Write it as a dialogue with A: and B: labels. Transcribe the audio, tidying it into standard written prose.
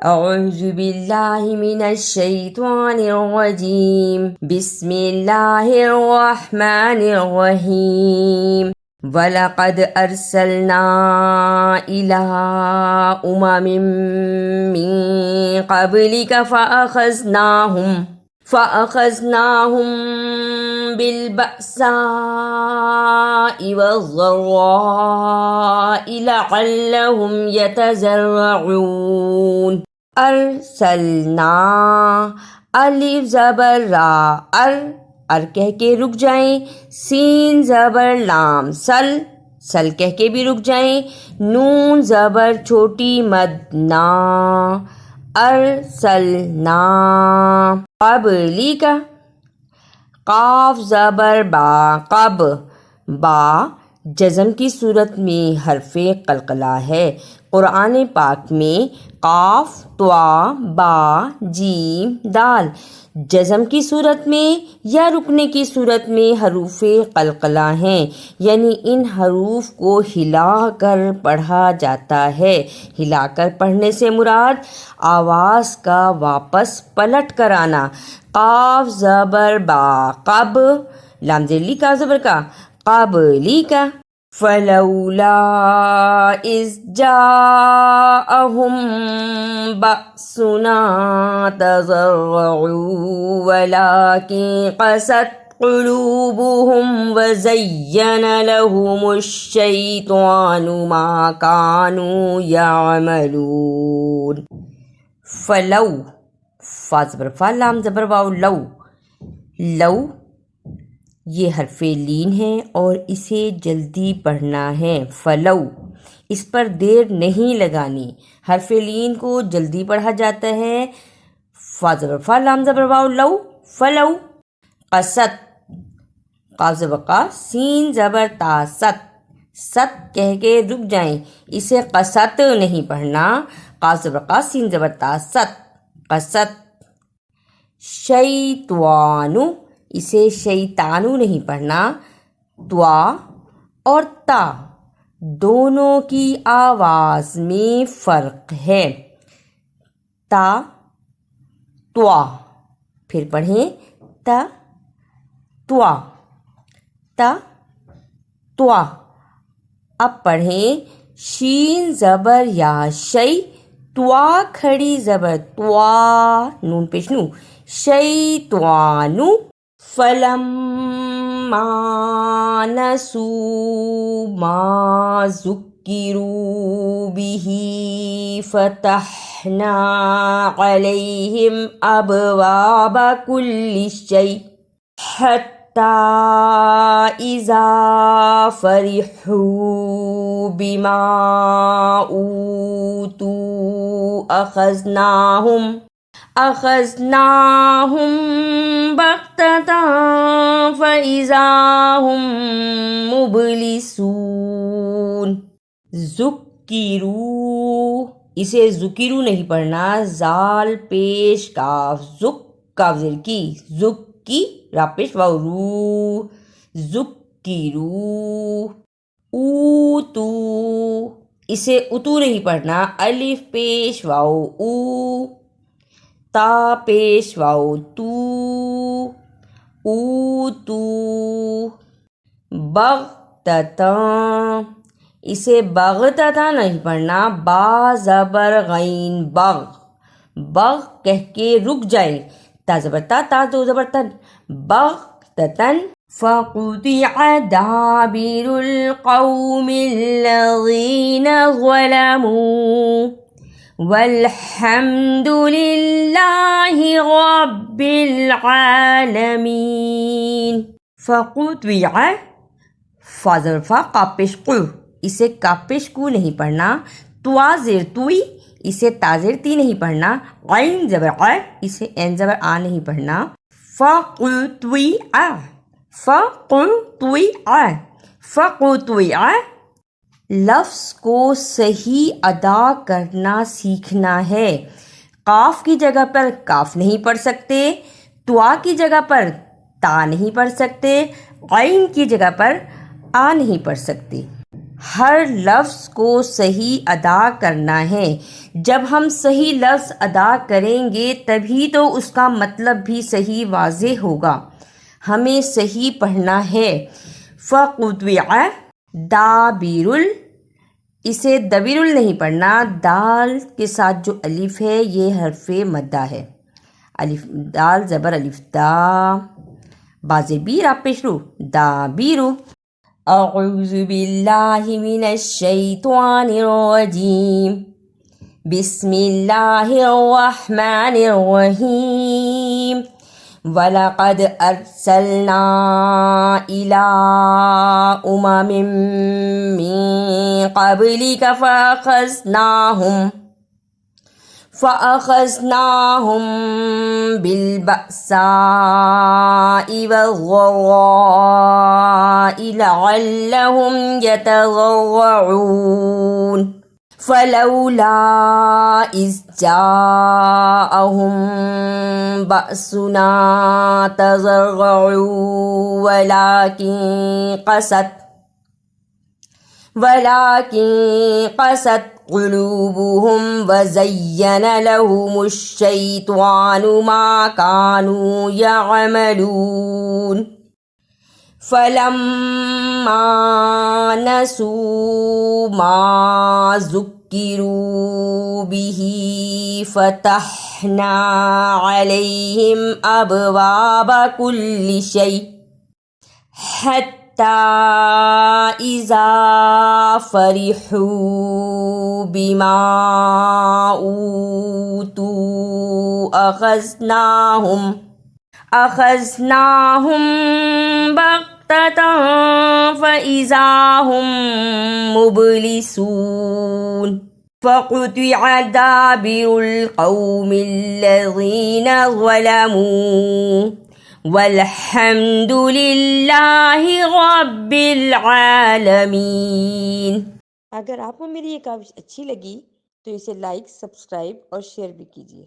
A: أعوذ بالله من الشيطان الرجيم بسم الله الرحمن الرحيم وَلَقَدْ أَرْسَلْنَا إِلَىٰ أُمَمٍ مِّن قَبْلِكَ فَأَخَذْنَاهُم بِالْبَأْسَاءِ وَالضَّرَّاءِ لَعَلَّهُمْ يَتَضَرَّعُونَ ارسلنا الف زبر را ار کہہ کے رک جائیں، سین زبر لام سل کہہ کے بھی رک جائیں، نون زبر چھوٹی مد نا، ارسلنا قبلی کا، قاف زبر با قب، با جزم کی صورت میں حرف قلقلہ ہے۔ قرآن پاک میں قاف، طا، با، جیم، دال جزم کی صورت میں یا رکنے کی صورت میں حروف قلقلہ ہیں، یعنی ان حروف کو ہلا کر پڑھا جاتا ہے۔ ہلا کر پڑھنے سے مراد آواز کا واپس پلٹ کر آنا۔ قاف زبر با قب، لام زیرلی کا زبر کا، قبلی کا۔ فلولا اذ جاءهم بأسنا تضرعوا ولكن قست قلوبهم وزين لهم الشيطان ما كانوا يعملون۔ فلو، فا زبر فا، لام زبر واو، لو یہ حرف لین ہے اور اسے جلدی پڑھنا ہے۔ فلو، اس پر دیر نہیں لگانی، حرف لین کو جلدی پڑھا جاتا ہے۔ فا زبر فا، لام زبر واو، لو، فلو۔ قست، قاف زبر قا، سین زبر تا، ست کہہ کے رک جائیں، اسے قست نہیں پڑھنا، قاف زبر قا، سین زبر تا، ست، قست۔ شیطوانو، اسے شیطانو نہیں پڑھنا، طوا اور تا دونوں کی آواز میں فرق ہے۔ تا، طوا، پھر پڑھیں تا، طوا، تا، طوا۔ اب پڑھیں شین زبر یا شی، طوا کھڑی زبر طوا، نون پیش نو، شیطوانو۔ فَلَمَّا نَسُوا مَا ذُكِّرُوا بِهِ فَتَحْنَا عَلَيْهِمْ أَبْوَابَ كُلِّ شَيْءٍ حَتَّى إِذَا فَرِحُوا بِمَا أُوتُوا أَخَذْنَاهُمْ بَغْتَةً فَإِذَا هُمْ مُبْلِسُونَ۔ ذُكِّرُوا، اسے ذکرو نہیں پڑھنا، زال پیش کاف، کاف زیر کی، کی را پیش واو رو، ذکرو۔ اوتو، اسے اتو نہیں پڑھنا، الف پیش واو او، تا پیش واو تو، اوتو۔ بغتتاں، اسے بغتتاں نہیں پڑھنا، با زبر غین بغ کہہ کے رک جائیں، تا زبر تا دو زبر تن، بغتتاً۔ فَقُطِعَ دَابِرُ الْقَوْمِ الَّذِينَ ظَلَمُوا وَالْحَمْدُ لِلَّهِ رَبِّ الْعَالَمِينَ۔ فَقُطِعَ، فا زبر فا، قاف پیش قو، اسے کاف پیش کو نہیں پڑھنا، طوا زیر توئی، اسے تا زیر تی نہیں پڑھنا، عین زبر ع، اسے عین زبر آ نہیں پڑھنا۔ فَقُطِعَ لفظ کو صحیح ادا کرنا سیکھنا ہے۔ قاف کی جگہ پر کاف نہیں پڑھ سکتے، طوا کی جگہ پر تا نہیں پڑھ سکتے، عین کی جگہ پر آ نہیں پڑھ سکتے۔ ہر لفظ کو صحیح ادا کرنا ہے. جب ہم صحیح لفظ ادا کریں گے تبھی تو اس کا مطلب بھی صحیح واضح ہوگا. ہمیں صحیح پڑھنا ہے. فَقُطِعَ دَابِرُ، اسے دبیر نہیں پڑھنا. دال کے ساتھ جو الف ہے یہ حرف مدہ ہے. الف دال زبر الف دا، بازبیر آپ پیشرو دابیرو. اعوذ باللہ من الشیطان الرجیم. بسم اللہ الرحمن الرحیم. وَلَقَدْ أَرْسَلْنَا إِلَىٰ أُمَمٍ مِّن قَبْلِكَ فَأَخَذْنَاهُم بِالْبَأْسَاءِ وَالضَّرَّاءِ لَعَلَّهُمْ يَتَضَرَّعُونَ. فَلَوْلَا إِذْ جَاءَهُم بَأْسُنَا تَضَرَّعُوا وَلَكِن قَسَتْ قُلُوبُهُمْ وَزَيَّنَ لَهُمُ الشَّيْطَانُ مَا كَانُوا يَعْمَلُونَ. فَلَمَّا نَسُوا مَا ذُكِّرُوا بِهِ فَتَحْنَا عَلَيْهِمْ أَبْوَابَ كُلِّ شَيْءٍ حَتَّى إِذَا فَرِحُوا بِمَا أُوتُوا أَخَذْنَاهُمْ بَغْتَةً فَإِذَا هُمْ مُبْلِسُونَ. فَقُطِعَ دَابِرُ الْقَوْمِ الَّذِينَ ظَلَمُوا وَالْحَمْدُ لِلَّهِ رَبِّ الْعَالَمِينَ. اگر آپ کو میری یہ کاوش اچھی لگی تو اسے لائک، سبسکرائب اور شیئر بھی کیجیے.